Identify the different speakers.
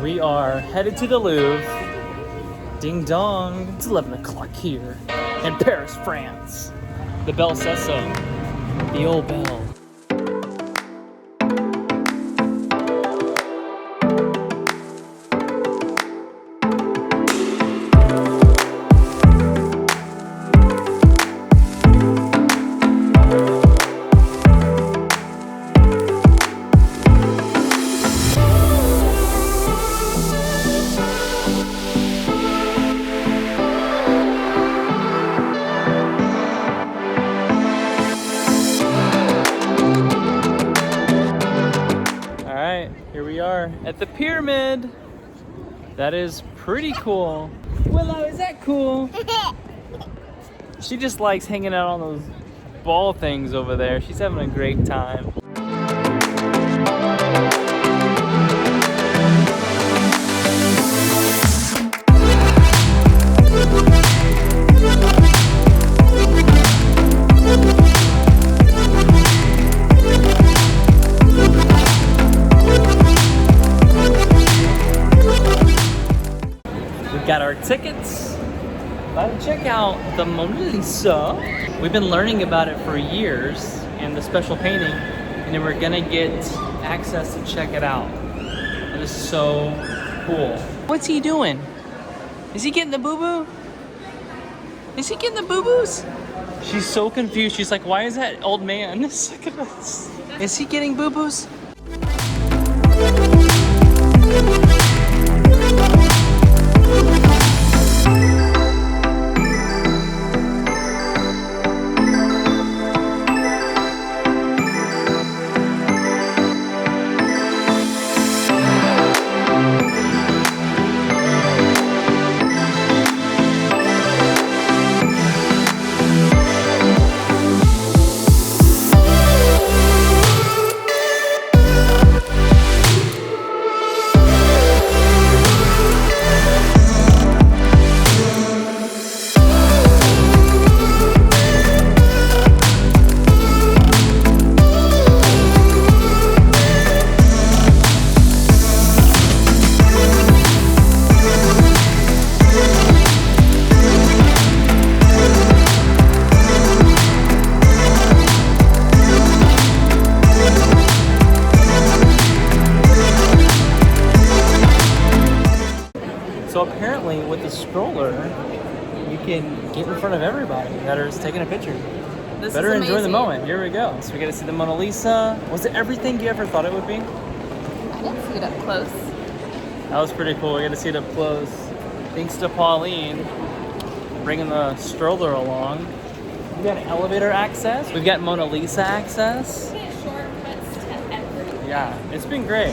Speaker 1: We are headed to the Louvre. Ding dong. It's 11 o'clock here in Paris, France. The bell says so. The old bell. Here we are at the pyramid. That is pretty cool. Willow, is that cool? She just likes hanging out on those ball things over there. She's having a great time. Got our tickets. About to check out the Mona Lisa. We've been learning about it for years and the special painting, and then we're gonna get access to check it out. It is so cool. What's he doing? Is he getting the boo-boo? Is he getting the boo-boos? She's so confused. She's like, why is that old man? Is he getting boo-boos? So apparently with the stroller, you can get in front of everybody that is taking a picture. Better enjoy the moment. Here we go. So we get to see the Mona Lisa. Was it everything you ever thought it would be?
Speaker 2: I didn't see it up close.
Speaker 1: That was pretty cool. We got to see it up close. Thanks to Pauline bringing the stroller along. We got elevator access. We've got Mona Lisa access.
Speaker 2: Shortcuts to everything.
Speaker 1: Yeah, it's been great.